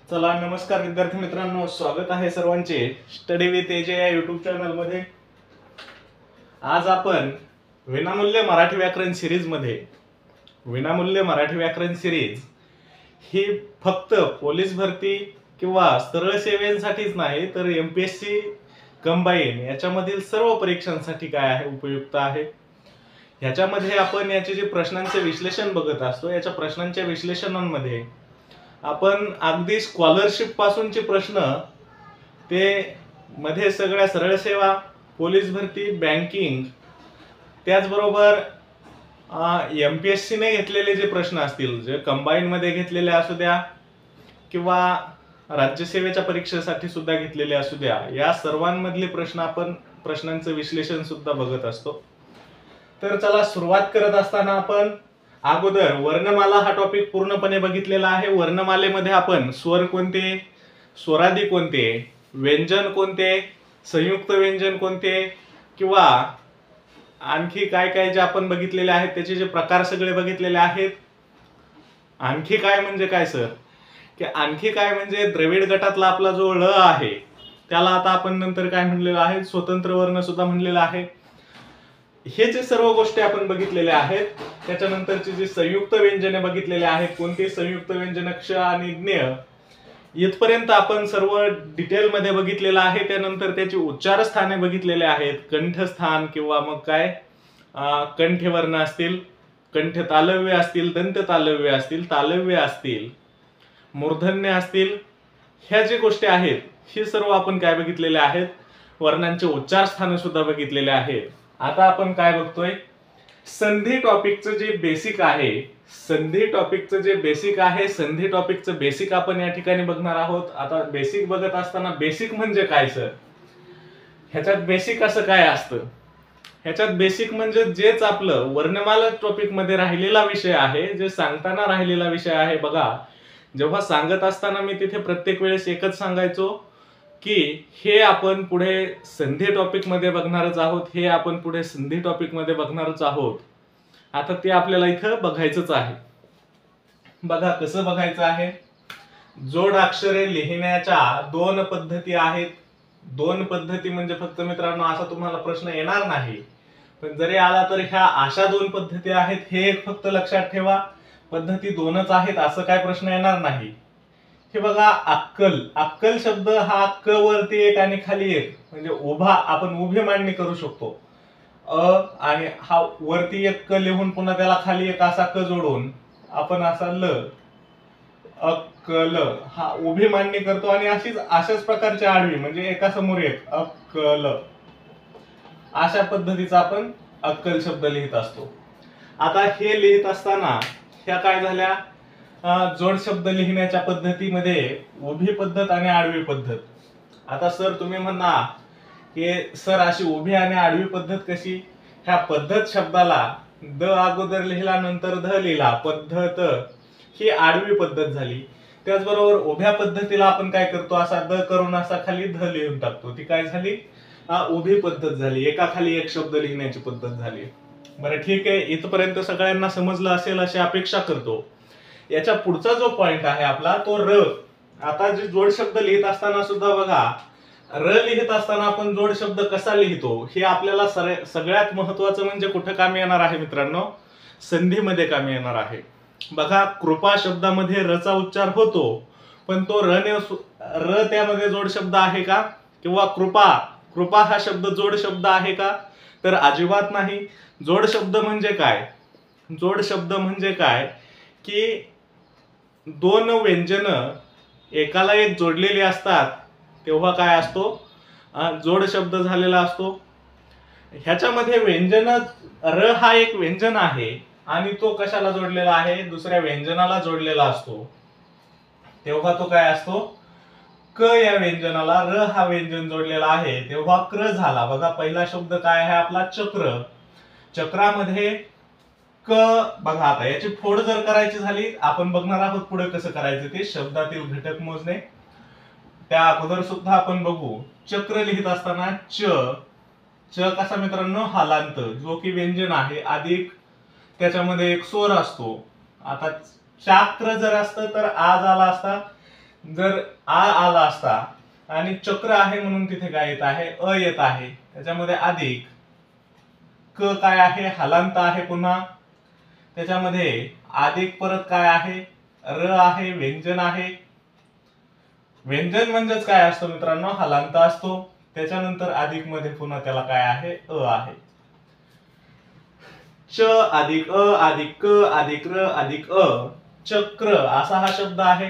चला नमस्कार विद्यार्थी मित्रांनो, स्वागत आहे सर्वांचे स्टडी विथ एजे या युट्यूब चॅनल मध्ये। आज आपण विनामूल्य मराठी व्याकरण सिरीज मध्ये विनामूल्य मराठी व्याकरण सिरीज ही फक्त पोलीस भरती किंवा सरळ सेवेसाठी नाही तर एमपीएससी कंबाईन याच्यामधील सर्व परीक्षांसाठी काय आहे उपयुक्त आहे। याच्यामध्ये आपण याचे जे प्रश्नांचे विश्लेषण बघत असतो, याच्या प्रश्नांच्या विश्लेषणांमध्ये आपण अगदी स्कॉलरशिप पासूनचे प्रश्न ते मध्ये सगळ्या सरळ सेवा, पोलीस भरती, बँकिंग, त्याचबरोबर एमपीएससी ने घेतलेले जे प्रश्न असतील, जे कंबाईन मध्ये घेतलेले असू द्या किंवा राज्यसेवेच्या परीक्षेसाठी सुद्धा घेतलेले असू द्या, या सर्वांमधले प्रश्न आपण प्रश्नांचं विश्लेषण सुद्धा बघत असतो। तर चला सुरुवात करत असताना आपण अगोदर वर्णमाला हा टॉपिक पूर्णपणे बघितलेला आहे। वर्णमालेमध्ये आपण स्वर कोणते, स्वरादी कोणते, व्यंजन कोणते, संयुक्त व्यंजन कोणते किंवा आणखी काय काय जे आपण बघितलेले आहेत त्याचे जे प्रकार सगळे बघितलेले आहेत। आणखी काय म्हणजे काय सर, की आणखी काय म्हणजे द्रविड गटातला आपला जो ळ आहे त्याला आता आपण नंतर काय म्हणलेलं आहे, स्वतंत्र वर्ण सुद्धा म्हणलेलं आहे। हे जे सर्व गोष्टी आपण बघितलेल्या आहेत, त्याच्यानंतरची जी संयुक्त व्यंजने बघितलेले आहेत, कोणती संयुक्त व्यंजन क्ष आणि ज्ञ, इथपर्यंत आपण सर्व डिटेल मध्ये बघितलेलं आहे। त्यानंतर त्याची उच्चार स्थाने बघितलेले आहेत, कंठस्थान किंवा मग काय कंठवर्ण असतील, कंठ तालव्य असतील, दंत तालव्य असतील, तालव्य असतील, मूर्धन्य असतील, ह्या जे गोष्टी आहेत हे सर्व आपण काय बघितलेले आहेत, वर्णांचे उच्चार स्थान सुद्धा बघितलेले आहेत। आता आपण काय बघतोय, संधी टॉपिकचं जे बेसिक आहे, संधी टॉपिकचं जे बेसिक आहे, संधी टॉपिकचं बेसिक आपण या ठिकाणी बघणार आहोत। आता बेसिक बघत असताना बेसिक म्हणजे काय सर, ह्याच्यात बेसिक असं काय असतं, ह्याच्यात बेसिक म्हणजे जेच आपलं वर्णमाला टॉपिक मध्ये राहिलेला विषय आहे, जे सांगताना राहिलेला विषय आहे। बघा, जेव्हा सांगत असताना मी तिथे प्रत्येक वेळेस एकच सांगायचो की हे आपण पुढे संधी टॉपिक मध्ये बघणारच आहोत, हे आपण पुढे संधी टॉपिक मध्ये बघणारच आहोत। आता ते आपल्याला इथं बघायचंच आहे। बघा कसं बघायचं आहे, जोड अक्षरे लिहिण्याच्या दोन पद्धती आहेत। दोन पद्धती म्हणजे फक्त मित्रांनो असा तुम्हाला प्रश्न येणार नाही, पण जरी आला तर ह्या अशा दोन पद्धती आहेत, हे फक्त लक्षात ठेवा, पद्धती दोनच आहेत असं काय प्रश्न येणार नाही। हे बघा, अक्कल, अक्कल शब्द हा क वरती एक आणि खाली एक, म्हणजे उभा, आपण उभी मांडणी करू शकतो। आणि हा वरती एक क लिहून पुन्हा त्याला खाली एक असा क जोडून आपण असा ल, अक्कल, हा उभी मांडणी करतो। आणि अशाच प्रकारची आडवी म्हणजे एका समोर एक, अक्कल, अशा पद्धतीचा आपण अक्कल शब्द लिहित असतो। आता हे लिहित असताना ह्या काय झाल्या, जोड शब्द लिहिण्याच्या पद्धतीमध्ये उभी पद्धत आणि आडवी पद्धत। आता सर तुम्ही म्हणा की सर अशी उभी आणि आडवी पद्धत कशी, ह्या पद्धत शब्दाला द अगोदर लिहिला नंतर ध लिहिला, पद्धत ही आडवी पद्धत झाली। त्याचबरोबर उभ्या पद्धतीला आपण काय करतो, असा द करून असा खाली ध लिहून टाकतो, ती काय झाली, उभी पद्धत झाली, एका खाली एक शब्द लिहिण्याची पद्धत झाली। बरं ठीक आहे, इथपर्यंत सगळ्यांना समजलं असेल अशी अपेक्षा करतो। याच्या पुढचा जो पॉइंट आहे आपला तो र। आता जे जोड शब्द लिहित असताना सुद्धा बघा, र लिहित असताना आपण जोड शब्द कसा लिहितो हे आपल्याला सगळ्यात महत्वाचं म्हणजे कुठे कामी येणार आहे मित्रांनो, संधीमध्ये कामी येणार आहे। बघा, कृपा शब्दामध्ये र चा उच्चार होतो, पण तो र त्यामध्ये जोड शब्द आहे का, किंवा कृपा, कृपा हा शब्द जोड शब्द आहे का, तर अजिबात नाही। जोड शब्द म्हणजे काय, जोड शब्द म्हणजे काय की दोन व्यंजन एकाला एक जोडलेली असतात तेव्हा काय असतो, जोड शब्द झालेला असतो। ह्याच्यामध्ये व्यंजन, र हा एक व्यंजन आहे आणि तो कशाला जोडलेला आहे, दुसऱ्या व्यंजनाला जोडलेला असतो, तेव्हा तो काय असतो, क या व्यंजनाला र हा व्यंजन जोडलेला आहे तेव्हा क्र झाला। बघा पहिला शब्द काय आहे आपला, चक्र, चक्रामध्ये क, बघा आता याची फोड जर करायची झाली, आपण बघणार आहोत पुढे कसं करायचं ते, शब्दातील घटक मोजणे, त्या अगोदर सुद्धा आपण बघू। चक्र लिहित असताना च कसा मित्रांनो, हलांत, जो की व्यंजन आहे, अधिक त्याच्यामध्ये एक स्वर असतो। आता चाक्र जर असतं तर आ झाला असता, जर आ आला असता आणि चक्र आहे म्हणून तिथे काय येत आहे, अ येत आहे, त्याच्यामध्ये अधिक क काय आहे, हलांत आहे, पुन्हा त्याच्यामध्ये अधिक परत काय आहे, र आहे, व्यंजन आहे. व्यंजन म्हणजेच काय असतो मित्रांनो, हलांत असतो. त्याच्यानंतर अधिक मध्ये पुन्हा त्याला काय आहे, अ आहे. च अधिक अ अधिक क अधिक र अधिक अ, चक्र असा हा शब्द आहे.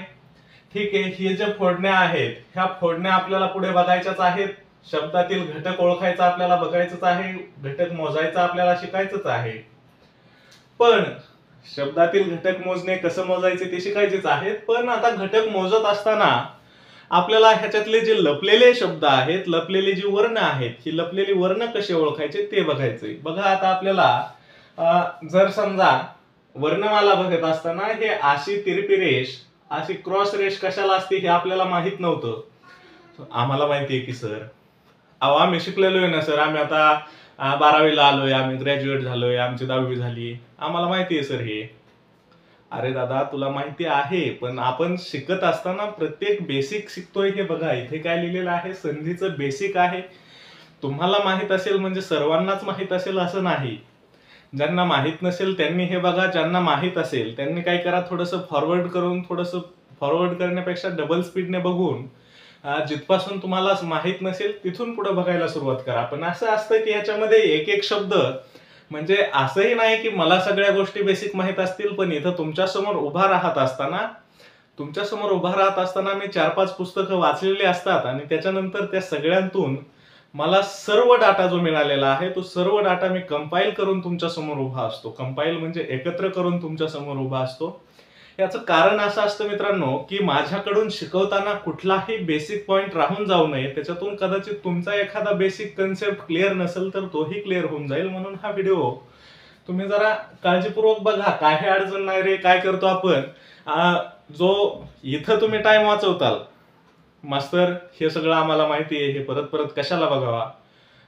ठीक आहे, हे जे फोडण्या आहेत ह्या फोडण्या आपल्याला पुढे बघायच्याच आहेत. शब्दातील घटक ओळखायचा आपल्याला बघायचंच आहे, घटक मोजायचा आपल्याला शिकायचंच आहे. पण शब्दातील घटक मोजणे कसं मोजायचे ते शिकायचेच आहेत. पण आता घटक मोजत असताना आपल्याला ह्याच्यातले जे लपलेले शब्द आहेत, लपलेले जी वर्ण आहेत, ही लपलेली वर्ण कसे ओळखायचे ते बघायचे. बघा आता आपल्याला जर समजा वर्णमाला बघत असताना हे अशी तिरपी रेष, अशी क्रॉस रेष कशाला असते हे आपल्याला माहित नव्हतं. आम्हाला माहितीये की सर, अहो आम्ही शिकलेलो आहे ना सर, आम्ही आता 12वीला आलोय, आम्ही ग्रॅज्युएट झालोय, आमची 10वी झाली, आम्हाला माहिती आहे सर हे. अरे दादा तुला माहिती आहे, पण आपण शिकत असताना प्रत्येक बेसिक शिकतोय. हे बघा इथे काय लिहिलेलं आहे, संधीचं बेसिक आहे. तुम्हाला माहित असेल म्हणजे सर्वांनाच माहित असेल असं नाही. ज्यांना माहित नसेल त्यांनी हे बघा, ज्यांना माहित असेल त्यांनी काय करा, थोडंसं फॉरवर्ड करण्यापेक्षा डबल स्पीडने बघून जिथपासून तुम्हाला माहित नसेल तिथून पुढे बघायला सुरुवात करा. पण असं असतं की याच्यामध्ये एक एक शब्द, म्हणजे असंही नाही की मला सगळ्या गोष्टी बेसिक माहित असतील, पण इथं तुमच्यासमोर उभा राहत असताना मी 4-5 पुस्तकं वाचलेली असतात आणि त्याच्यानंतर त्या सगळ्यांतून मला सर्व डाटा जो मिळालेला आहे तो सर्व डाटा मी कंपाईल करून तुमच्या समोर उभा असतो. कंपाईल म्हणजे एकत्र करून तुमच्या समोर उभा असतो. याचं कारण असं असतं मित्रांनो की माझ्याकडून शिकवताना कुठलाही बेसिक पॉइंट राहून जाऊ नये. त्याच्यातून कदाचित तुमचा एखादा बेसिक कन्सेप्ट क्लिअर नसेल तर तोही क्लिअर होऊन जाईल. म्हणून हा व्हिडिओ तुम्ही जरा काळजीपूर्वक बघा. काही अडचण नाही रे, काय करतो आपण, जो इथं तुम्ही टाइम वाचवताल, मास्तर हे सगळं आम्हाला माहिती आहे, हे परत परत कशाला बघावा.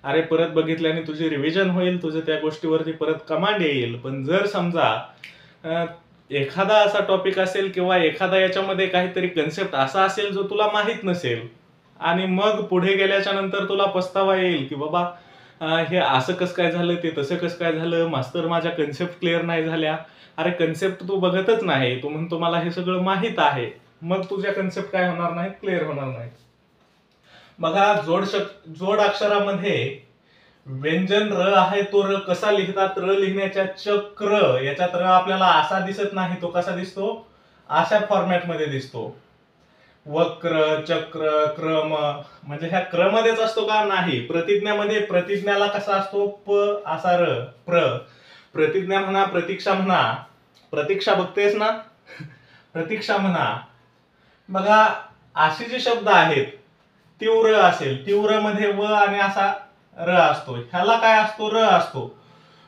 अरे परत बघितल्याने तुझी रिव्हिजन होईल, तुझे त्या गोष्टीवरती परत कमांड येईल. पण जर समजा एखादा असा टॉपिक असेल किंवा एखादा याच्यामध्ये काहीतरी कन्सेप्ट असा असेल जो तुला माहित नसेल आणि मग पुढे गेल्याच्या नंतर तुला पस्तावा येईल की बाबा हे असं कसं काय झालं, ते तसं कसं काय झालं, मास्तर माझ्या कन्सेप्ट क्लिअर नाही झाल्या. अरे कन्सेप्ट तू बघतच नाही, तू म्हणतो मला हे सगळं माहित आहे, मग तुझ्या कन्सेप्ट काय होणार नाही, क्लिअर होणार नाही. बघा जोड अक्षरामध्ये व्यंजन र आहे, तो र कसा लिहितात, र लिहिण्याच्या चक्र, याच्यात र आपल्याला असा दिसत नाही, तो कसा दिसतो, अशा फॉर्मॅट मध्ये दिसतो. वक्र, चक्र, क्रम, म्हणजे ह्या क्रममध्येच असतो का, नाही. प्रतिज्ञामध्ये प्रतिज्ञाला कसा असतो, प असा र, प्रतिज्ञा म्हणा, प्रतीक्षा म्हणा, प्रतीक्षा बघतेस ना प्रतीक्षा म्हणा. बघा असे जे शब्द आहेत, तीव्र असेल, तीव्र मध्ये व आणि असा र असतो, ह्याला काय असतो, र असतो.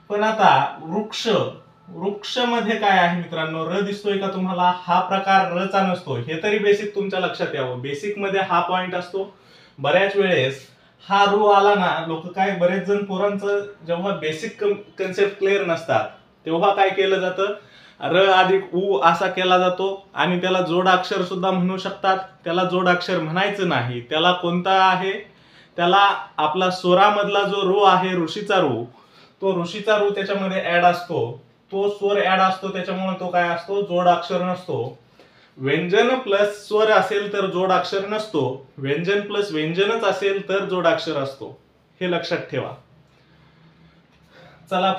पण आता वृक्ष मध्ये काय आहे मित्रांनो, र दिसतोय का तुम्हाला, हा प्रकार रचा नसतो. हे तरी बेसिक तुमच्या लक्षात यावं. बेसिक मध्ये हा पॉइंट असतो. बऱ्याच वेळेस हा रू आला ना, लोक काय, बरेच जण पोरांचं जेव्हा बेसिक कन्सेप्ट क्लिअर नसतात तेव्हा काय केलं जातं, र अधिक उ असा केला जातो आणि त्याला जोडाक्षर सुद्धा म्हणू शकतात. त्याला जोडाक्षर म्हणायचं नाही, त्याला कोणता आहे, त्याला आपला स्वरामधला जो रू आहे, ऋषीचा रू, तो ऋषीचा रू त्याच्यामध्ये ऍड असतो, तो स्वर ऍड असतो, त्याच्यामुळे तो काय असतो, जोडाक्षर नसतो. व्यंजन प्लस स्वर असेल तर जोडाक्षर नसतो, व्यंजन प्लस व्यंजनच असेल तर जोडाक्षर असतो. हे लक्षात ठेवा. चला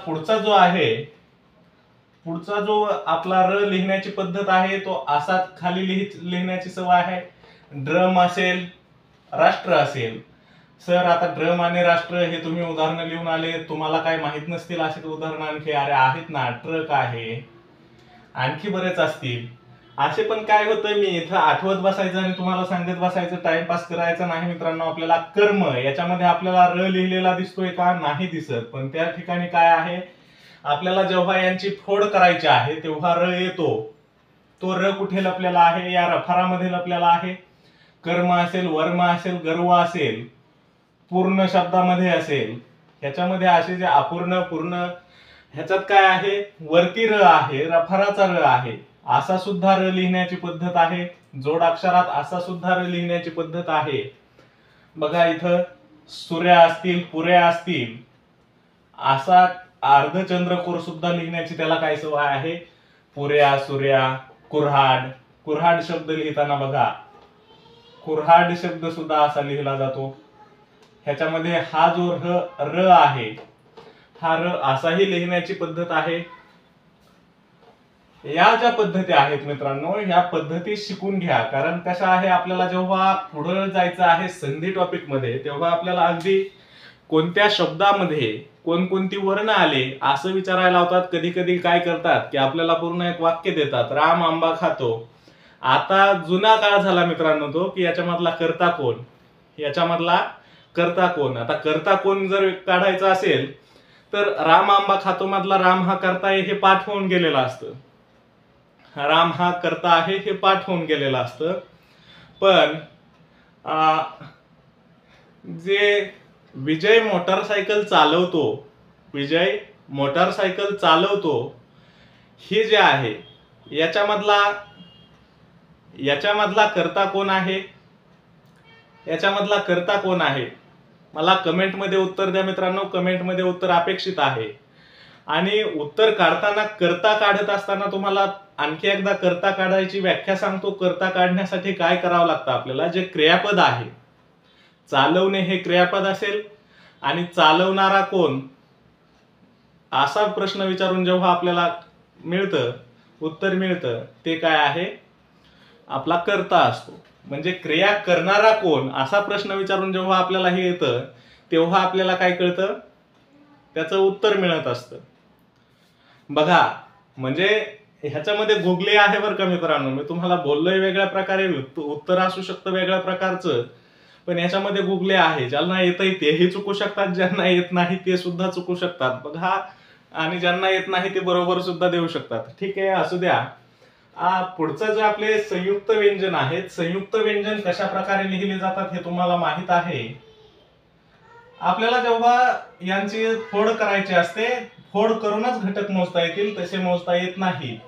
पुढचा जो आपला र लिहिण्याची पद्धत आहे तो असा खाली लिहिण्याची सवय आहे. ड्रम असेल, राष्ट्र असेल. सर आता ड्रम आणि राष्ट्र हे तुम्ही उदाहरणं लिहून आले, तुम्हाला काय माहित नसतील असे उदाहरणं आणखी, अरे आहेत ना, ट्रक आहे, आणखी बरेच असतील. असे पण काय होतं, मी इथं आठवत बसायचं आणि तुम्हाला सांगत बसायचं, टाइमपास करायचा नाही मित्रांनो. आपल्याला कर्म, याच्यामध्ये आपल्याला र लिहिलेला दिसतोय का, नाही दिसत. पण त्या ठिकाणी काय आहे, आपल्याला जेव्हा यांची फोड करायची आहे तेव्हा र येतो. तो र कुठे लपलेला आहे, या रफारामध्ये लपलेला आहे. कर्म असेल, वर्म असेल, गर्व असेल, पूर्ण शब्दामध्ये असेल, ह्याच्यामध्ये असे जे अपूर्ण, पूर्ण, ह्याच्यात काय आहे, वरती र आहे, रफाराचा र आहे, असा सुद्धा र लिहिण्याची पद्धत आहे. जोडाक्षरात असा सुद्धा र लिहिण्याची पद्धत आहे. बघा इथं सूर्या असतील, पुऱ्या असतील, असा अर्धचंद्रकोर सुद्धा लिहिण्याची त्याला काय सवय आहे. पुऱ्या, सूर्या, कुऱ्हाड. कुऱ्हाड शब्द लिहिताना बघा कुऱ्हाड शब्द सुद्धा असा लिहिला जातो. ह्याच्यामध्ये हा जो र आहे, हा र असाही लिहिण्याची पद्धत आहे. या ज्या पद्धती आहेत मित्रांनो, या पद्धती शिकून घ्या. कारण कशा आहे, आपल्याला जेव्हा पुढे जायचं आहे संधी टॉपिक मध्ये, तेव्हा आपल्याला अगदी कोणत्या शब्दामध्ये कोणकोणती वर्ण आले असं विचारायला लावतात. कधी कधी काय करतात की आपल्याला पूर्ण एक वाक्य देतात, राम आंबा खातो. आता जुना काळ झाला मित्रांनो तो, की याच्यामधला कर्ता कोण, याच्यामधला कर्ता कोण. आता कर्ता कोण जर काढायचा असेल तर राम आंबा खातो मधला राम हा कर्ता आहे हे पाठ होऊन गेलेला असतं. राम हा कर्ता आहे हे पाठ होऊन गेलेलं असतं. पण जे विजय मोटारसायकल चालवतो, विजय मोटारसायकल चालवतो हे जे आहे, याच्यामधला कर्ता कोण आहे, याच्यामधला कर्ता कोण आहे, मला कमेंट मध्ये उत्तर द्या मित्रांनो. कमेंट मध्ये उत्तर अपेक्षित आहे. आणि उत्तर काढताना, कर्ता काढत असताना तुम्हाला आणखी एकदा कर्ता काढायची व्याख्या सांगतो. कर्ता काढण्यासाठी काय करावं लागतं आपल्याला, जे क्रियापद आहे, चालवणे हे क्रियापद असेल आणि चालवणारा कोण असा प्रश्न विचारून जेव्हा आपल्याला उत्तर मिळतं, ते काय आहे, आपला कर्ता असतो. म्हणजे क्रिया करणारा कोण असा प्रश्न विचारून जेव्हा आपल्याला हे येतं, तेव्हा आपल्याला काय कळतं, त्याचं उत्तर मिळत असतं. बघा म्हणजे ह्याच्यामध्ये गुगले आहे बरं का मित्रांनो. मी तुम्हाला बोललोय वेगळ्या प्रकारे, उत्तर असू शकतं वेगळ्या प्रकारचं, पण याच्यामध्ये गुगले आहे. ज्यांना येतंय तेही चुकू शकतात, ज्यांना येत नाही ते सुद्धा चुकू शकतात. बघा, आणि ज्यांना येत नाही ते बरोबर सुद्धा देऊ शकतात. ठीक आहे, असू द्या. पुढचं जे आपले संयुक्त व्यंजन आहेत, संयुक्त व्यंजन कशा प्रकारे लिहिले जातात हे तुम्हाला माहित आहे. आपल्याला जेव्हा यांची फोड करायची असते, फोड करूनच घटक मोजता येतील, तसे मोजता येत नाही.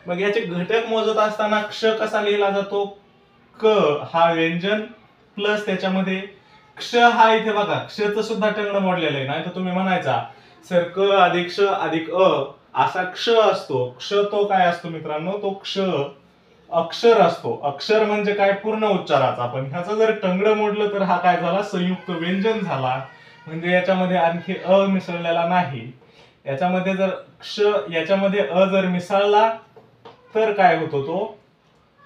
मग याचे घटक मोजत असताना क्ष कसा लिहिला जातो, क हा व्यंजन प्लस त्याच्यामध्ये क्ष हा, इथे बघा क्षचं सुद्धा टंगड मोडलेलं आहे. नाही तर तुम्ही म्हणायचा सर क अधिक क्ष अधिक असा क्ष असतो. क्ष तो काय असतो मित्रांनो, तो क्ष अक्षर असतो. अक्षर म्हणजे काय, पूर्ण उच्चाराचा. पण ह्याचं जर टंगड मोडलं तर हा काय झाला, संयुक्त व्यंजन झाला. म्हणजे याच्यामध्ये आणखी अ मिसळलेला नाही. याच्यामध्ये जर क्ष याच्यामध्ये अ जर मिसळला तर काय होतो, तो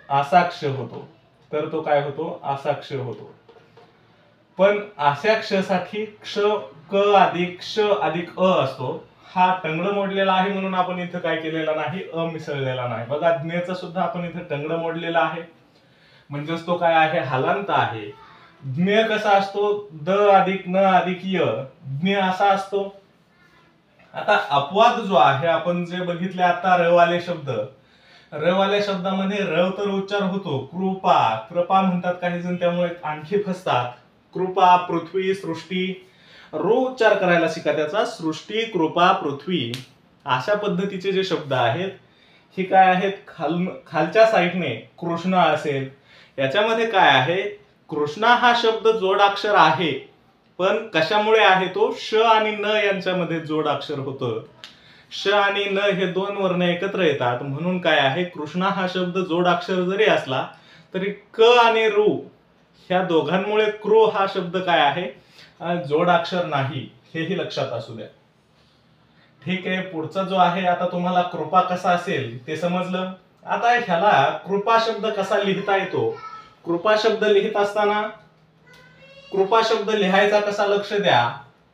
असाक्ष होतो. तर तो काय होतो, असाक्ष होतो. पण अशा क्षसाठी क्ष क अधिक क्ष अधिक अ असतो. हा टंगड मोडलेला आहे म्हणून आपण इथं काय केलेला नाही, अ मिसळलेला नाही. बघा ज्ञेचं सुद्धा आपण इथं टंगड मोडलेला आहे, म्हणजेच तो काय आहे, हलांत आहे. ज्ञ कसा असतो, द अधिक न अधिक य, ज्ञ असा असतो. आता अपवाद जो आहे, आपण जे बघितले आता रवाले शब्द, रवाल्या शब्दामध्ये र तर उच्चार होतो, कृपा, कृपा म्हणतात काही जण, त्यामुळे आणखी फसतात. कृपा, पृथ्वी, सृष्टी, रो उच्चार करायला शिका त्याचा. सृष्टी, कृपा, पृथ्वी अशा पद्धतीचे जे शब्द आहेत हे काय आहेत, खालच्या साईडने कृष्णा असेल, याच्यामध्ये काय आहे, कृष्णा हा शब्द जोडाक्षर आहे. पण कशामुळे आहे तो, श आणि न यांच्यामध्ये जोडाक्षर होतं. श आणि न हे दोन वर्ण एकत्र येतात म्हणून काय आहे, कृष्णा हा शब्द जोडाक्षर जरी असला तरी क आणि रू ह्या दोघांमुळे क्रो हा शब्द काय आहे, जोडाक्षर नाही. हेही लक्षात असू द्या. ठीक आहे, पुढचा जो आहे, आता तुम्हाला कृपा कसा असेल ते समजलं. आता ह्याला कृपा शब्द कसा लिहिता येतो. कृपा शब्द लिहित असताना कृपा शब्द लिहायचा कसा, लक्ष द्या.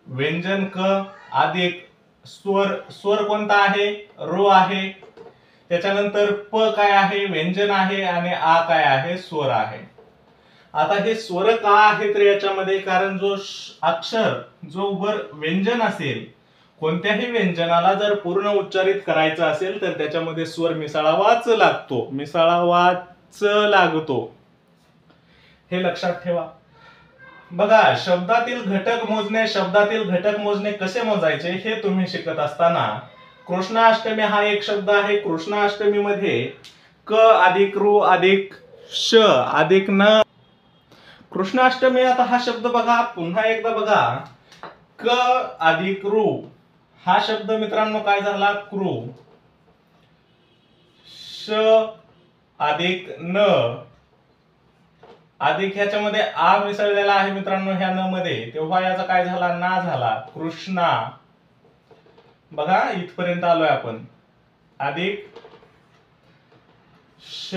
व्यंजन क अधिक स्वर कोणता आहे, रो आहे. त्याच्यानंतर प काय आहे, व्यंजन आहे, आणि आ काय आहे, स्वर आहे. आता हे स्वर का आहे तर याच्यामध्ये, कारण जो अक्षर जो वर व्यंजन असेल, कोणत्याही व्यंजनाला जर पूर्ण उच्चारित करायचं असेल तर त्याच्यामध्ये स्वर मिसळावाच लागतो. हे लक्षात ठेवा. बघा, शब्दातील घटक मोजणे कसे मोजायचे हे तुम्ही शिकत असताना, कृष्णाष्टमी हा एक शब्द आहे. कृष्णाष्टमी मध्ये क अधिक रू अधिक श अधिक न. कृष्णाष्टमी. आता हा शब्द बघा, पुन्हा एकदा बघा, क अधिक रू. हा शब्द मित्रांनो काय झाला? क्रू. श अधिक न अधिक ह्याच्यामध्ये आ मिसळलेला आहे मित्रांनो ह्या न मध्ये, तेव्हा याचा काय झाला? ना झाला. कृष्णा. बघा इथपर्यंत आलोय आपण. अधिक श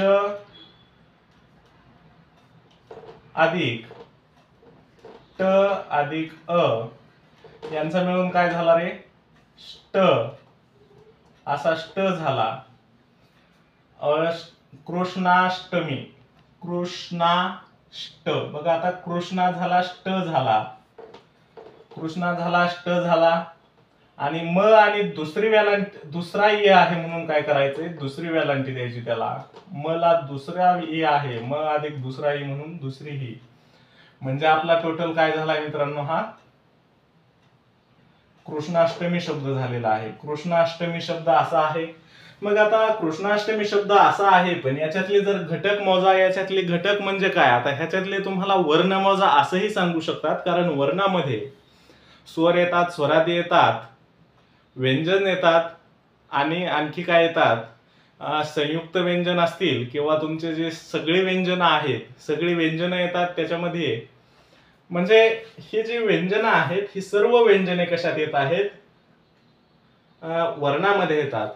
अधिक ट अधिक अ यांचा मिळून काय झाला रे? ष्ट. असा ष्ट झाला. कृष्णाष्टमी. कृष्णाष्ट. बघा आता कृष्णा झाला, ष्ट झाला. कृष्णा झाला, ष्ट झाला. आणि म आणि दुसरी वेलांटी, दुसरा इ आहे म्हणून काय करायचंय? दुसरी वेलांटी द्यायची त्याला. म ला दुसरा इ आहे, म अधिक दुसरा इ म्हणून दुसरी ही. म्हणजे आपला टोटल काय झालाय मित्रांनो? हा कृष्णाष्टमी शब्द झालेला आहे. कृष्णाष्टमी शब्द असा आहे. मग आता कृष्णाष्टमी शब्द असा आहे, पण याच्यातले जर घटक मोजा, याच्यातले घटक म्हणजे काय? आता ह्याच्यातले तुम्हाला वर्ण मोजा असंही सांगू शकतात, कारण वर्णामध्ये स्वर येतात, स्वरादी येतात, व्यंजन येतात, आणि आणखी काय येतात? संयुक्त व्यंजन असतील किंवा तुमचे जे सगळे व्यंजन आहेत, सगळी व्यंजनं येतात त्याच्यामध्ये. म्हणजे हे जे व्यंजन आहेत, ही सर्व व्यंजने कशात येत आहेत? वर्णामध्ये येतात.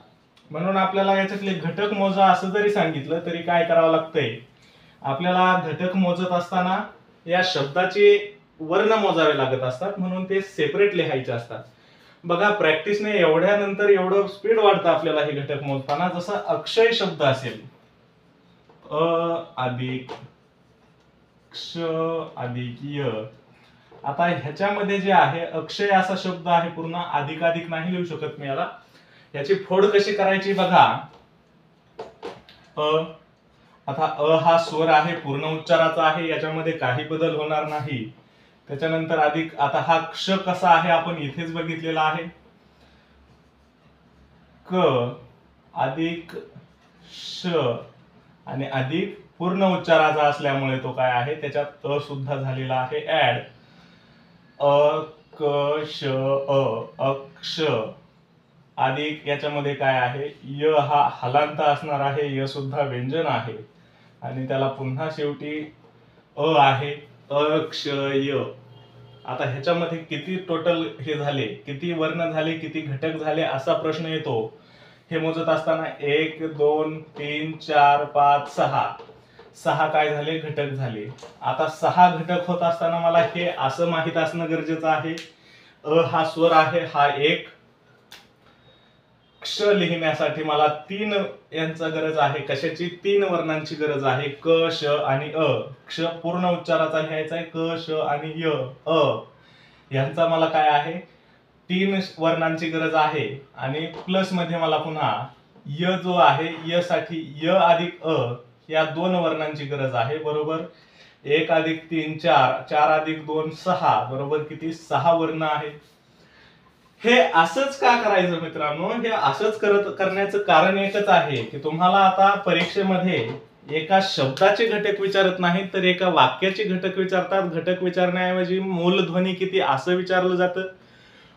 म्हणून आपल्याला याच्यातले घटक मोजा असं जरी सांगितलं तरी काय करावं लागतंय? आपल्याला घटक मोजत असताना या शब्दाचे वर्ण मोजावे लागत असतात, म्हणून ते सेपरेट लिहायचे असतात. बघा प्रॅक्टिसने एवढ्यानंतर एवढं स्पीड वाढतं आपल्याला हे घटक मोजताना. जसं अक्षय शब्द असेल, अ अधिक क्ष अधिक य. आता ह्याच्यामध्ये जे आहे अक्षय असा शब्द आहे, पूर्ण अधिक अधिक नाही लिहू शकत मी याला. याची फोड कशी करायची बघा. अ. आता अ हा स्वर आहे, पूर्ण उच्चाराचा आहे, याच्यामध्ये काही बदल होणार नाही. त्याच्यानंतर अधिक. आता हा क्ष कसा आहे आपण इथेच बघितलेला आहे. क अधिक श आणि अधिक पूर्ण उच्चाराचा असल्यामुळे तो काय आहे? त्याच्यात अ सुद्धा झालेला आहे ऍड. अ क श अ. अक्ष. अधिक याच्यामध्ये काय आहे? य हा हलांत असणार आहे, य सुद्धा व्यंजन आहे, आणि त्याला पुन्हा शेवटी अ आहे. अक्षय. आता ह्याच्यामध्ये किती टोटल हे झाले, किती वर्ण झाले, किती घटक झाले असा प्रश्न येतो हे मोजत असताना. 1 2 3 4 5 6. 6 काय झाले? घटक झाले. आता 6 घटक होत असताना मला हे असं माहित असणं गरजेचं आहे, अ हा स्वर आहे, हा एक. क्ष लिहिण्यासाठी मला 3 यांचा गरज आहे. कशाची? 3 वर्णांची गरज आहे, क श आणि अ. क्ष पूर्ण उच्चाराचा लिहायचा आहे, क श आणि य अ यांचा मला काय आहे? 3 वर्णांची गरज आहे. आणि प्लस मध्ये मला पुन्हा य जो आहे, य साठी य अधिक अ या 2 वर्णांची गरज आहे. बरोबर. 1 अधिक 3 4, 4 अधिक 2 6. बरोबर किती? 6 वर्ण आहेत. हे असंच का करायचं मित्रांनो? हे असंच करण्याचं कारण एकच आहे की तुम्हाला आता परीक्षेमध्ये एका शब्दाचे घटक विचारत नाहीत, तर एका वाक्याचे घटक विचारतात. घटक विचारण्याऐवजी मूलध्वनी किती असं विचारलं जातं.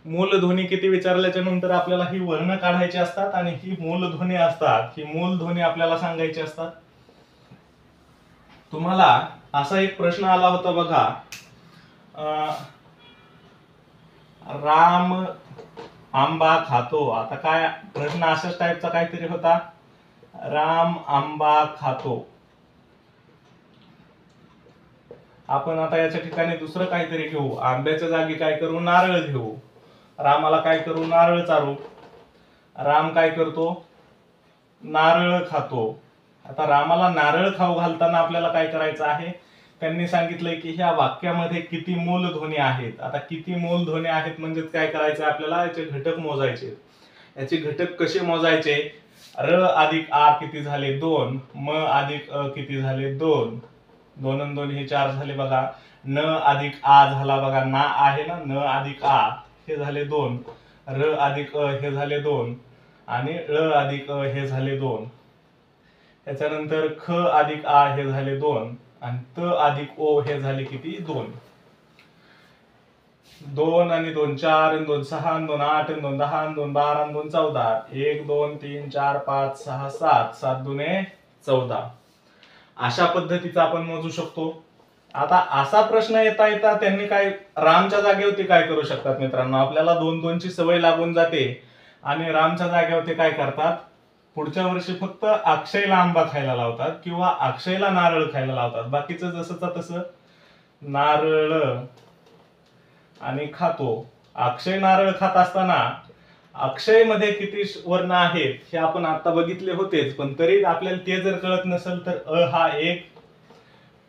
मूलध्वनी किती विचारल्याच्या नंतर आपल्याला ही वर्ण काढायची असतात, आणि ही मूलध्वनी असतात, ही मूलध्वनी आपल्याला सांगायची असतात. तुम्हाला असा एक प्रश्न आला होता बघा, राम आंबा खातो. आता काय प्रश्न अशाच टाईपचा काहीतरी होता, राम आंबा खातो. आपण आता याच्या ठिकाणी दुसरं काहीतरी घेऊ. आंब्याच्या जागी काय करू? नारळ घेऊ. रामाला काय करू? नारळ चारू. राम काय करतो? नारळ खातो. आता रामाला नारळ खाऊ घालताना आपल्याला काय करायचं आहे? त्यांनी सांगितलंय की ह्या वाक्यामध्ये किती मूलध्वनी आहेत. आता किती मूलध्वनी आहेत म्हणजे काय करायचं? आपल्याला याचे घटक मोजायचे. याचे घटक कसे मोजायचे? र अधिक आ किती झाले? 2. म अधिक अ किती झाले? 2. 2 आणि 2 हे 4 झाले बघा. न अधिक आ झाला बघा, ना आहे ना, न अधिक आ हे झाले 2. र अधिक अ हे झाले 2, आणि ळ अधिक अ हे झाले 2. त्याच्यानंतर ख अधिक आ हे झाले 2 आणि त अधिक ओ हे झाले किती 2. 2 आणि 2 4 आणि 2 6 आणि 2 8 आणि 2 10 आणि 2 12 आणि 2 14 1 2 3 4 5 6 7 7 दुने 14 अशा पद्धतीचा आपण मोजू शकतो. आता असा प्रश्न येता येता त्यांनी काय रामच्या जागेवरती काय करू शकतात मित्रांनो, आपल्याला 2-2 ची सवय लागून जाते आणि रामच्या जागेवरती काय करतात, पुढच्या वर्षी फक्त अक्षयला आंबा खायला लावतात किंवा अक्षयला नारळ खायला लावतात. बाकीचं जसंच तसं नारळ आणि खातो. अक्षय नारळ खात असताना अक्षय मध्ये किती वर्ण आहेत हे आपण आता बघितले होतेच, पण तरी आपल्याला ते जर कळत नसेल तर अ हा 1,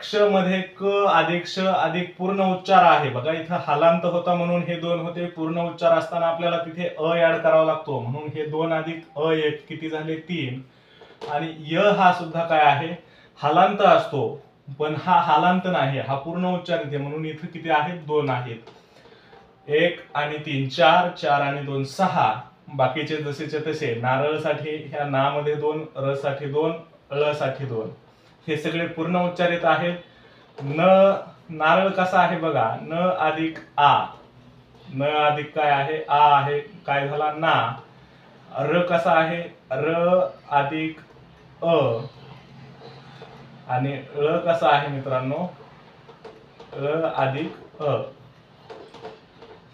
क्ष मध्ये क अधिक श अधिक पूर्ण उच्चार आहे बघा, इथं हलांत होता म्हणून हे 2 होते, पूर्ण उच्चार असताना आपल्याला तिथे अ ऍड करावा लागतो म्हणून हे 2 अधिक अ 1 किती झाले 3. आणि य हा सुद्धा काय आहे हलांत असतो, पण हा हलांत नाही, हा पूर्ण उच्चार येते म्हणून इथं किती आहेत 2 आहेत. 1 आणि 3 4, 4 आणि 2 6. बाकीचे जसेचे तसे नारळ साठी ह्या ना मध्ये 2, र साठी 2, ळ साठी 2 हे सगळे पूर्ण उच्चार येत आहेत. न नारळ कसा आहे बघा, न अधिक आ, न अधिक काय आहे आ आहे, काय झाला ना. र कसा आहे र अधिक अ आणि ळ कसा आहे मित्रांनो ळ अधिक अ.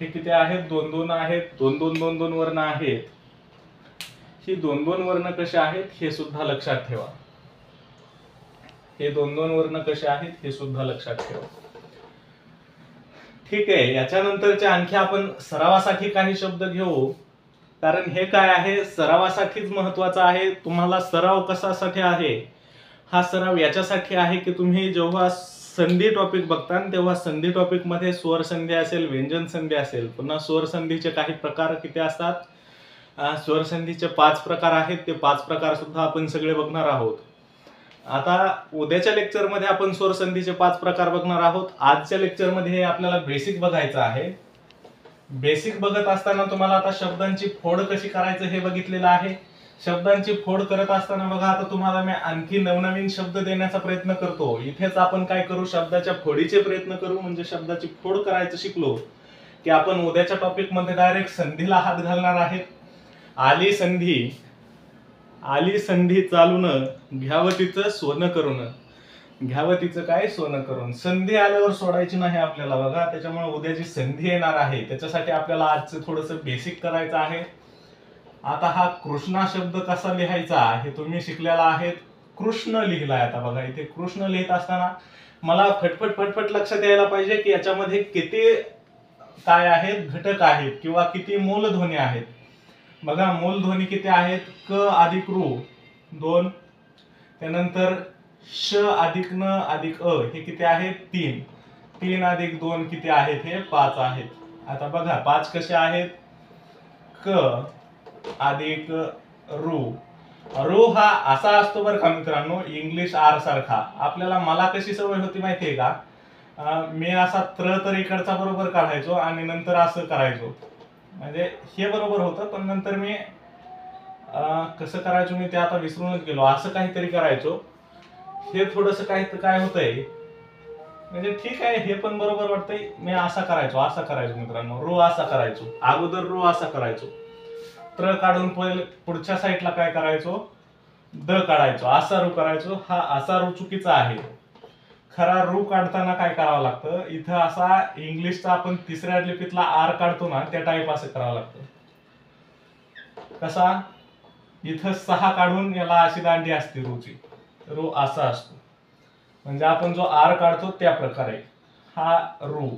हे किती आहेत 2-2 आहेत, 2-2 वर्ण आहेत. ही 2-2 वर्ण कसे आहेत हे सुद्धा लक्षात ठेवा. हे 2-2 वर्ण कसे आहेत हे सुद्धा लक्षात ठेवा. ठीक आहे, याच्यानंतरचे आणखी आपण सरावासाठी काही शब्द घेऊ, कारण हे काय आहे सरावासाठीच महत्वाचं आहे. तुम्हाला सराव कशासाठी आहे, हा सराव याच्यासाठी आहे की तुम्ही जेव्हा संधी टॉपिक बघता तेव्हा संधी टॉपिक मध्ये स्वर संधी असेल, व्यंजन संधी असेल, पुन्हा स्वर संधीचे काही प्रकार किती असतात, स्वर संधीचे 5 प्रकार आहेत, ते 5 प्रकार सुद्धा आपण सगळे बघणार आहोत. आता उद्याच्या लेक्चर मध्ये आपण स्वर संधीचे 5 प्रकार बघणार आहोत. आजच्या लेक्चर मध्ये आपल्याला बेसिक बघायचं आहे. बेसिक बघत असताना तुम्हाला आता शब्दांची फोड कशी करायचं हे बघितलेलं आहे. शब्दांची फोड करत असताना बघा आता तुम्हाला मी आणखी नवनवीन शब्द देण्याचा प्रयत्न करतो. इथेच आपण काय करू, शब्दाच्या फोडीचे प्रयत्न करू, म्हणजे शब्दाची फोड करायचं शिकलो की आपण उद्याच्या टॉपिक मध्ये डायरेक्ट संधीला हात घालणार आहेत. आली संधी, आली संधी चालून घ्यावं तिचं सोनं करून, घ्यावं तिचं काय सोनं करून. संधी आल्यावर सोडायची नाही आपल्याला बघा, त्याच्यामुळे उद्या जी संधी येणार आहे त्याच्यासाठी आपल्याला आजचं थोडंसं बेसिक करायचं आहे. आता हा कृष्णा शब्द कसा लिहायचा हे तुम्ही शिकलेला आहे. कृष्ण लिहिलाय. आता बघा इथे कृष्ण लिहित असताना मला फटफट लक्षात यायला पाहिजे की याच्यामध्ये किती काय आहेत घटक आहेत किंवा किती मूलध्वनी आहेत. बघा मूलध्वनी किती आहेत, क अधिक रू 2, त्यानंतर श अधिक न अधिक अ हे किती आहेत 3, 3 अधिक 2 किती आहेत हे 5 आहेत. आता बघा 5 कसे आहेत, क अधिक रू. रू हा असा असतो बरं का मित्रांनो, इंग्लिश आर सारखा. आपल्याला मला कशी सवय होती माहितीये का, मी असा तर इकडचा बरोबर काढायचो आणि नंतर असं करायचो, म्हणजे हे बरोबर होतं, पण नंतर मी कसं करायचो मी ते आता विसरूनच गेलो. असं काहीतरी करायचो. हे थोडस काय होतंय, म्हणजे ठीक आहे हे पण बरोबर वाटतंय, मी असा करायचो मित्रांनो, रो असा करायचो, अगोदर रो असा करायचो, त्र काढून पुढच्या साईडला काय करायचो द काढायचो, असा रू करायचो. हा असा रू चुकीचा आहे. खरा रू काढताना काय करावं लागतं, इथं असा इंग्लिशचा आपण तिसऱ्या लिपीतला आर काढतो ना त्या टाईप असं करावं लागतं. कसा, इथं 6 काढून याला अशी दांडी असते रूची, रू असा असतो, म्हणजे आपण जो आर काढतो त्या प्रकारे हा रू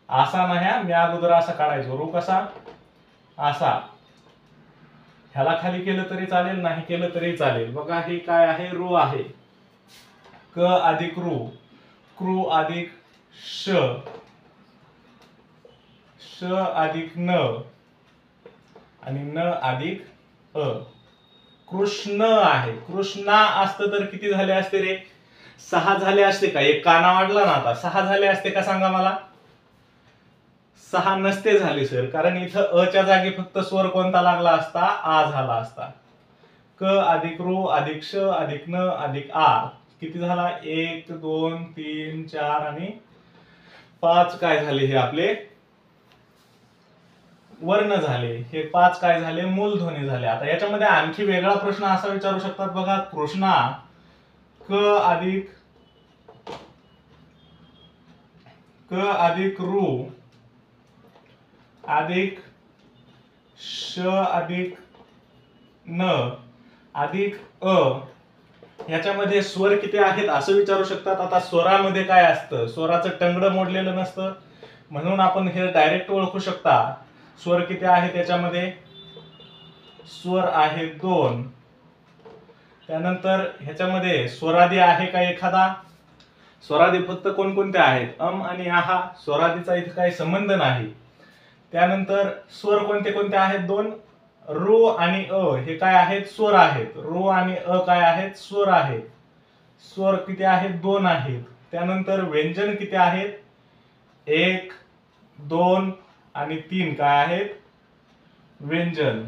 असा नाही. मी अगोदर असा काढायचो, रू कसा असा, ह्याला खाली केलं तरी चालेल, नाही केलं तरी चालेल. बघा हे काय आहे, रू आहे. क अधिक रू, क्रू अधिक श, श अधिक न आणि न अधिक अ. कृष्ण आहे. कृष्णा असतं तर किती झाले असते रे, 6 झाले असते का, एक काना वाढला ना, आता 6 झाले असते का सांगा मला. 6 नसते झाले सर, कारण इथं अ च्या जागी फक्त स्वर कोणता लागला असता, आ झाला असता. क अधिक रू अधिक श अधिक न अधिक आ किती झाला 1 2 3 4 आणि 5 काय झाले हे आपले वर्ण झाले, हे 5 काय झाले मूलध्वनी झाले. आता याच्यामध्ये आणखी वेगळा प्रश्न असा विचारू शकतात बघा, कृष्णा क अधिक रू अधिक श अधिक न अधिक अ ह्याच्यामध्ये स्वर किती आहेत असं विचारू शकतात. आता स्वरामध्ये काय असतं, स्वराचं टंगड मोडलेलं नसतं, म्हणून आपण हे डायरेक्ट ओळखू शकता. स्वर किती आहेत याच्यामध्ये, स्वर आहे 2. त्यानंतर ह्याच्यामध्ये स्वरादी आहे का एखादा, स्वरादी फक्त कोणकोणते आहेत, आणि आहा, स्वरादीचा इथे काही संबंध नाही. त्यानंतर स्वर कोणते कोणते आहेत, 2, रू आणि अ हे काय आहेत, स्वर आहेत. रू आणि अ काय आहेत, स्वर आहेत. स्वर किती आहेत, 2 आहेत. त्यानंतर व्यंजन किती आहेत, 1 2 आणि 3 काय आहेत व्यंजन.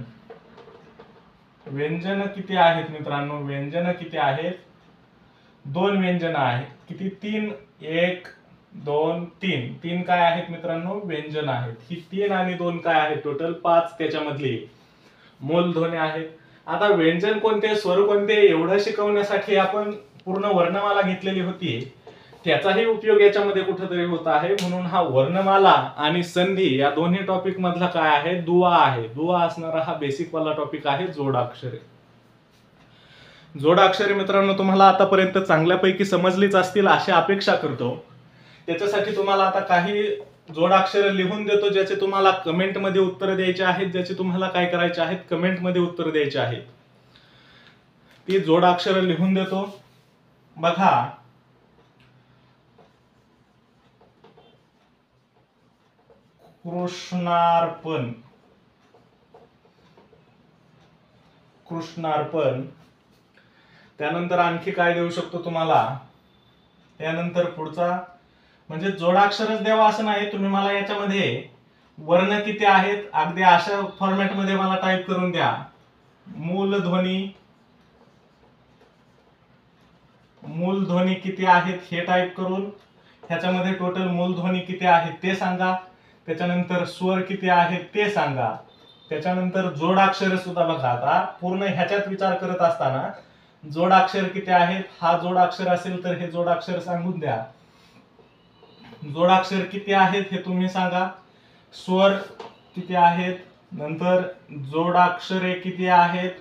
व्यंजन किती आहेत मित्रांनो, व्यंजन किती आहेत, 2 व्यंजन आहेत. किती, 3, 1 2 3 3 काय आहेत मित्रांनो, व्यंजन आहेत. ही 3 आणि 2 काय आहेत, टोटल 5 त्याच्यामधली मूलध्वनी आहेत. आता व्यंजन कोणते, स्वर कोणते एवढं शिकवण्यासाठी आपण पूर्ण वर्णमाला घेतलेली होती, त्याचाही उपयोग याच्यामध्ये कुठेतरी होत आहे. म्हणून हा वर्णमाला आणि संधी या दोन्ही टॉपिक मधला काय आहे, दुवा आहे. दुवा असणारा हा बेसिक वाला टॉपिक आहे जोडाक्षरे. जोडाक्षरे मित्रांनो तुम्हाला आतापर्यंत चांगल्यापैकी समजलीच असतील अशी अपेक्षा करतो. त्याच्यासाठी तुम्हाला आता काही जोडाक्षर लिहून देतो, ज्याचे तुम्हाला कमेंट मध्ये उत्तर द्यायचे आहेत, ज्याचे तुम्हाला काय करायचे आहेत, कमेंट मध्ये उत्तर द्यायचे आहेत. ती जोडाक्षर लिहून देतो. बघा, कृष्णार्पण, कृष्णार्पण. त्यानंतर आणखी काय देऊ शकतो तुम्हाला, त्यानंतर पुढचा म्हणजे जोडाक्षरच द्यावा असं नाही, तुम्ही मला याच्यामध्ये वर्ण किती आहेत अगदी अशा फॉर्मॅट मध्ये मला टाईप करून द्या. मूलध्वनी, मूलध्वनी किती आहेत हे टाईप करून ह्याच्यामध्ये टोटल मूलध्वनी किती आहेत ते सांगा. त्याच्यानंतर स्वर किती आहेत ते सांगा. त्याच्यानंतर जोडाक्षर सुद्धा बघा. आता पूर्ण ह्याच्यात विचार करत असताना जोडाक्षर किती आहेत, हा जोडाक्षर असेल तर हे जोडाक्षर सांगून द्या. जोडाक्षर किती आहेत हे तुम्ही सांगा. स्वर किती आहेत, नंतर जोडाक्षरे किती आहेत,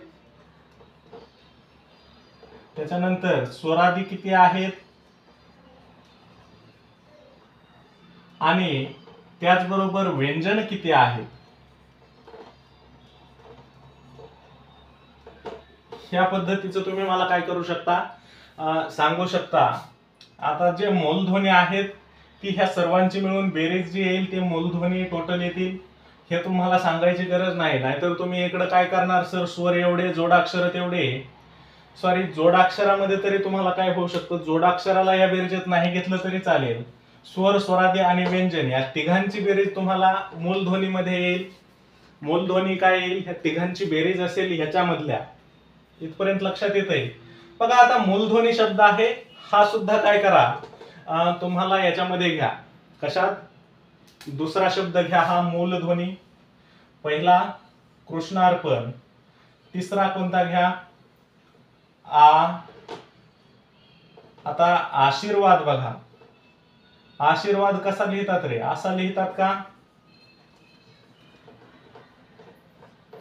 त्याच्यानंतर स्वरादी किती आहेत, आणि त्याचबरोबर व्यंजन किती आहेत. ह्या पद्धतीचं तुम्ही मला काय करू शकता, सांगू शकता. आता जे मूलध्वनी आहेत ती ह्या सर्वांची मिळून बेरीज जी येईल ते मूलध्वनी टोटल येतील, हे तुम्हाला सांगायची गरज नाही. नाहीतर तुम्ही इकडे काय करणार, सर स्वर एवढे जोडाक्षर तेवढे, सॉरी जोडाक्षरामध्ये तरी तुम्हाला काय होऊ शकतं, जोडाक्षराला या बेरजेत नाही घेतलं तरी चालेल. स्वर, स्वरादी आणि व्यंजन या तिघांची बेरीज तुम्हाला मूलध्वनीमध्ये येईल. मूलध्वनी काय येईल, ह्या तिघांची बेरीज असेल ह्याच्यामधल्या. इथपर्यंत लक्षात येतंय. बघा आता मूलध्वनी शब्द आहे हा सुद्धा काय करा, तुम्हाला याच्यामध्ये घ्या. कशात, दुसरा शब्द घ्या हा मूलध्वनी. पहिला कृष्णार्पण, तिसरा कोणता घ्या, आता आशीर्वाद. बघा आशीर्वाद कसा लिहितात रे, असा लिहितात का,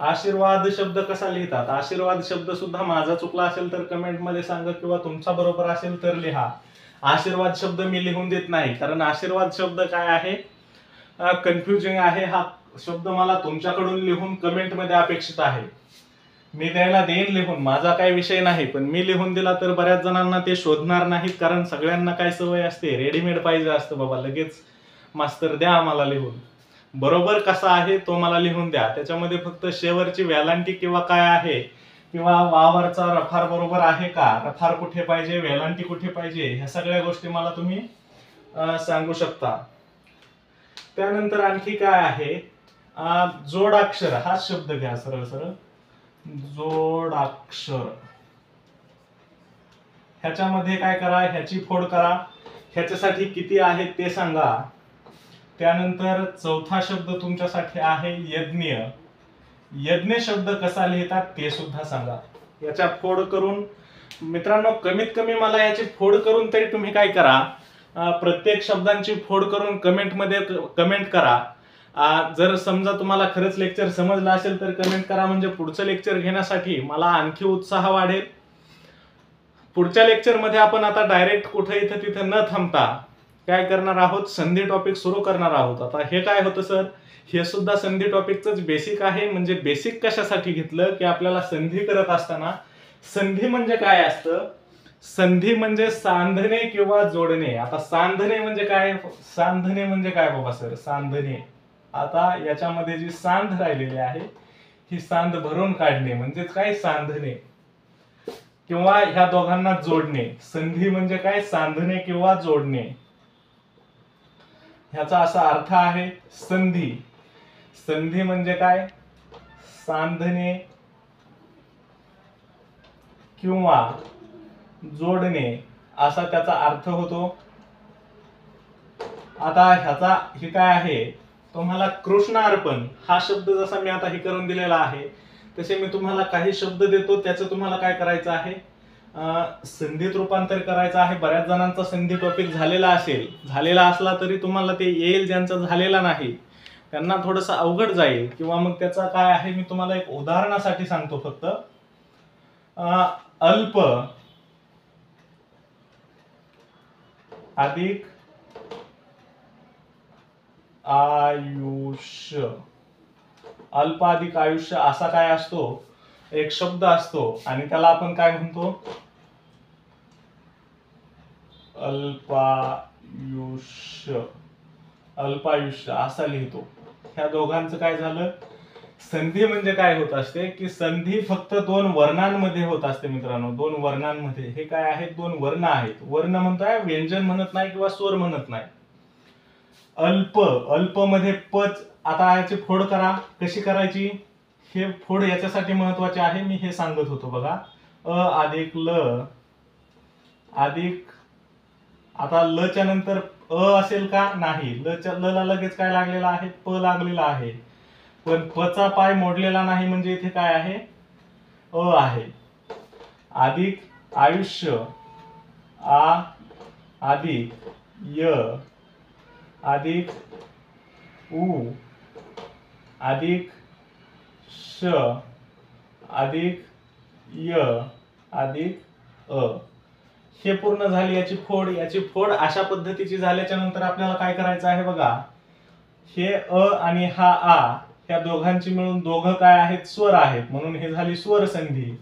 आशीर्वाद शब्द कसा लिहितात. आशीर्वाद शब्द सुद्धा माझा चुकला असेल तर कमेंट मध्ये सांगा, किंवा तुमचा बरोबर असेल तर लिहा. आशीर्वाद शब्द मी लिहून देत नाही, कारण आशीर्वाद शब्द काय आहे, कन्फ्युजिंग आहे. हा शब्द मला तुमच्याकडून लिहून कमेंट मध्ये अपेक्षित आहे. मी द्यायला देईन लिहून, माझा काही विषय नाही, पण मी लिहून दिला तर बऱ्याच जणांना ते शोधणार नाहीत, कारण सगळ्यांना काय सवय असते, रेडीमेड पाहिजे असतं. बाबा लगेच मास्तर द्या आम्हाला लिहून, बरोबर कसा आहे तो मला लिहून द्या. त्याच्यामध्ये फक्त शेवरची वेलांटी किंवा काय आहे, किंवा वावरचा रफार बरोबर आहे का, रफार कुठे पाहिजे, वेलांटी कुठे पाहिजे, ह्या सगळ्या गोष्टी मला तुम्ही सांगू शकता. त्यानंतर आणखी काय आहे, जोडाक्षर हा शब्द घ्या सरळ सरळ. जोडाक्षर. ह्याच्यामध्ये काय करा, ह्याची फोड करा, ह्याच्यासाठी किती आहेत ते सांगा. त्यानंतर चौथा शब्द तुमच्यासाठी आहे यज्ञ. यज्ञ शब्द कसा लिहितात ते सुद्धा सांगा. याच्या फोड करून मित्रांनो, कमीत कमी मला याची फोड करून तरी तुम्ही काय करा, प्रत्येक शब्दांची फोड करून कमेंटमध्ये कमेंट करा. जर समजा तुम्हाला खरंच लेक्चर समजलं असेल तर कमेंट करा, म्हणजे पुढचं लेक्चर घेण्यासाठी मला आणखी उत्साह वाढेल. पुढच्या लेक्चरमध्ये आपण आता डायरेक्ट कुठे इथं तिथं न थांबता काय करणार आहोत, संधी टॉपिक सुरू करणार आहोत. आता हे काय होतं सर, हे सुद्धा संधी टॉपिकच बेसिक आहे. म्हणजे बेसिक कशासाठी घेतलं की आपल्याला संधी करत असताना, संधी म्हणजे काय असतं, संधी म्हणजे सांधणे किंवा जोडणे. आता सांधणे म्हणजे काय, सांधणे म्हणजे काय बाबा सर, सांधणे. आता याच्यामध्ये जी सांध राहिलेली आहे ही सांध भरून काढणे म्हणजे काय, सांधणे. किंवा ह्या दोघांना जोडणे. संधी म्हणजे काय, सांधणे किंवा जोडणे. ह्याचा असा अर्थ आहे संधी. संधी म्हणजे काय, सांधणे किंवा जोडणे असा त्याचा अर्थ होतो. आता ह्याचा हे काय आहे, तुम्हाला कृष्णार्पण हा शब्द जसा मी आता हे करून दिलेला आहे तसे मी तुम्हाला काही शब्द देतो, त्याचं तुम्हाला काय करायचं आहे, संधीत रूपांतर करायचं आहे. बऱ्याच जणांचा संधी टॉपिक झालेला असेल, झालेला असला तरी तुम्हाला ते येईल, ज्यांचा झालेला नाही त्यांना थोडस अवघड जाईल. किंवा मग त्याचा काय आहे, मी तुम्हाला एक उदाहरणासाठी सांगतो फक्त. अल्प अधिक आयुष्य. अल्प अधिक आयुष्य असा काय असतो, एक शब्द असतो आणि त्याला आपण काय म्हणतो, अल्पायुष्य. अल्पायुष्य असा लिहितो. ह्या दोघांचं काय झालं, संधी म्हणजे काय होत असते की संधी फक्त दोन वर्णांमध्ये होत असते मित्रांनो, दोन वर्णांमध्ये. हे काय आहेत, दोन वर्ण आहेत. वर्ण म्हणताय, व्यंजन म्हणत नाही किंवा स्वर म्हणत नाही. अल्प, अल्प मध्ये पच. आता याची फोड करा, कशी करायची, हे फोड याच्यासाठी महत्वाचे आहे, मी हे सांगत होतो बघा. अ अधिक ल अधिक, आता ल च्या नंतर अ असेल का, नाही. ल ला लगेच काय लागलेला आहे, प लागलेला आहे. पण प चा पाय मोडलेला नाही म्हणजे इथे काय आहे, अ आहे. अधिक आयुष्य, आ अधिक य अधिक उ अधिक श अधिक य अधिक अ. हे पूर्ण झाली याची फोड. याची फोड अशा पद्धतीची झाल्याच्या नंतर आपल्याला काय करायचं आहे बघा, हे अ आणि हा आ ह्या दोघांची मिळून दोघं काय आहेत, स्वर आहेत, म्हणून हे झाली स्वर संधी.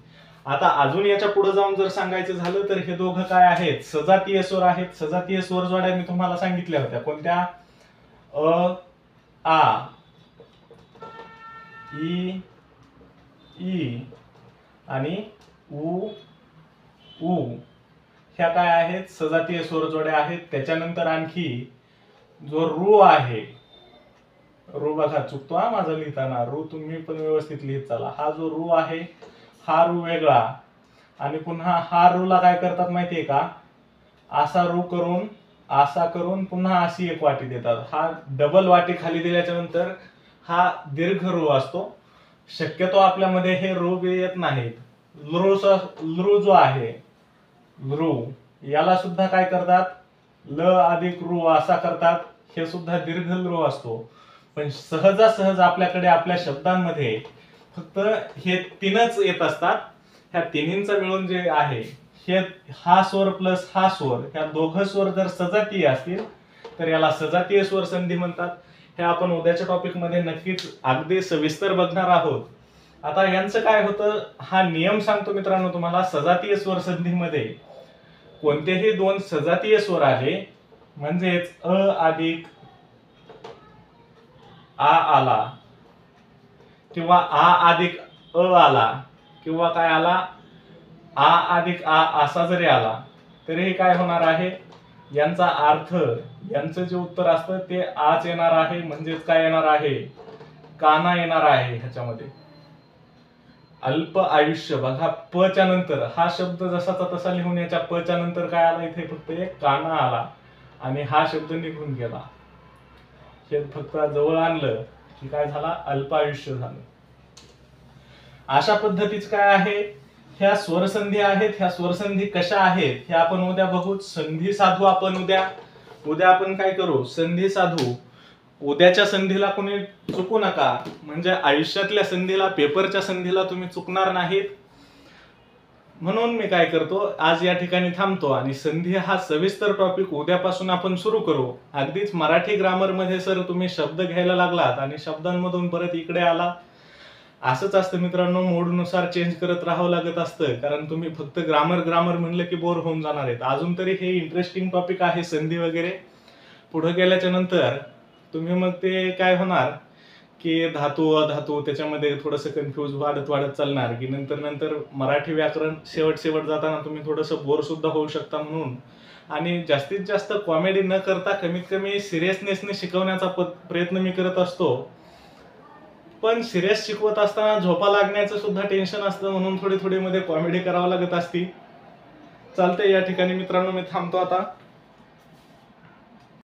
आता अजून याच्या पुढे जाऊन जर सांगायचं झालं तर हे दोघं काय आहेत, सजातीय स्वर आहेत. सजातीय स्वर जोड्या मी तुम्हाला सांगितल्या होत्या, कोणत्या, अ आ ई ई आणि उ उ. ह्या काय आहेत, सजातीय स्वर जोड्या आहेत. त्याच्यानंतर आणखी जो रू आहे, रू बघा चुकतो हा माझा लिहिताना, रू तुम्ही पण व्यवस्थित लिहित चला. हा जो रू आहे हा रू वेगळा, आणि पुन्हा हा रू ला काय करतात माहितीये का, असा रू करून असा करून पुन्हा अशी एक वाटी देतात. हा डबल वाटी खाली दिल्याच्या नंतर हा दीर्घ रू असतो. शक्यतो आपल्यामध्ये हे रू येत नाहीत. लृ जो आहे, लृ याला सुद्धा काय करतात, ल अधिक रू असा करतात. हे सुद्धा दीर्घ लृ असतो. पण सहजासहज आपल्याकडे आपल्या शब्दांमध्ये फक्त हे तीनच येत असतात. ह्या तिन्हींचा मिळून जे आहे, हे हा स्वर प्लस हा स्वर, ह्या दोघं स्वर जर सजातीय असतील तर याला सजातीय स्वर संधी म्हणतात. हे आपण उद्याच्या टॉपिक मध्ये नक्कीच अगदी सविस्तर बघणार आहोत. आता यांचं काय होतं, हा नियम सांगतो मित्रांनो तुम्हाला. सजातीय स्वर संधीमध्ये कोणतेही दोन सजातीय स्वर आले, म्हणजेच अ अधिक आ आला किंवा आ अधिक अ आला किंवा काय आला, आ अधिक आ असा जरी आला तरी काय होणार आहे, यांचा अर्थ, यांचं जे उत्तर असतं ते आच येणार आहे. म्हणजेच काय येणार आहे, काना येणार आहे ह्याच्यामध्ये. अल्प आयुष्य बघा, प च्या नंतर हा शब्द जसाचा तसा लिहून याच्या प च्या नंतर काय आला, इथे फक्त एक काना आला आणि हा शब्द निघून गेला. हे फक्त जवळ आणलं की काय झाला, अल्प आयुष्य झालं. अशा पद्धतीच काय आहे, ह्या स्वरसंधी आहेत. ह्या स्वरसंधी कशा आहेत हे आपण उद्या बघू. संधी साधू आपण उद्या आपण काय करू, संधी साधू. उद्याच्या संधीला कोणी चुकू नका, म्हणजे आयुष्यातल्या संधीला, पेपरच्या संधीला तुम्ही चुकणार नाहीत. म्हणून मी काय करतो, आज या ठिकाणी थांबतो आणि संधी हा सविस्तर टॉपिक उद्यापासून आपण सुरू करू. अगदीच मराठी ग्रामर मध्ये सर तुम्ही शब्द घ्यायला लागलात आणि शब्दांमधून परत इकडे आला. असंच असतं मित्रांनो, मूडनुसार चेंज करत राहावं लागत असतं, कारण तुम्ही फक्त ग्रामर म्हणलं की बोर होऊन जाणार आहेत. अजून तरी हे इंटरेस्टिंग टॉपिक आहे संधी वगैरे. पुढे गेल्याच्या नंतर तुम्ही मग ते काय होणार की धातू अधातू त्याच्यामध्ये थोडंसं कन्फ्यूज वाढत चालणार, की नंतर मराठी व्याकरण शेवट जाताना तुम्ही थोडंसं बोर सुद्धा होऊ शकता. म्हणून आणि जास्तीत जास्त कॉमेडी न करता कमीत कमी सिरियसनेसने शिकवण्याचा प्रयत्न मी करत असतो. पण सिरियस शिकवत असताना झोपा लागण्याचं सुद्धा टेन्शन असतं, म्हणून थोडी मध्ये कॉमेडी करावं लागत असती. चालतंय, या ठिकाणी मित्रांनो मी थांबतो आता.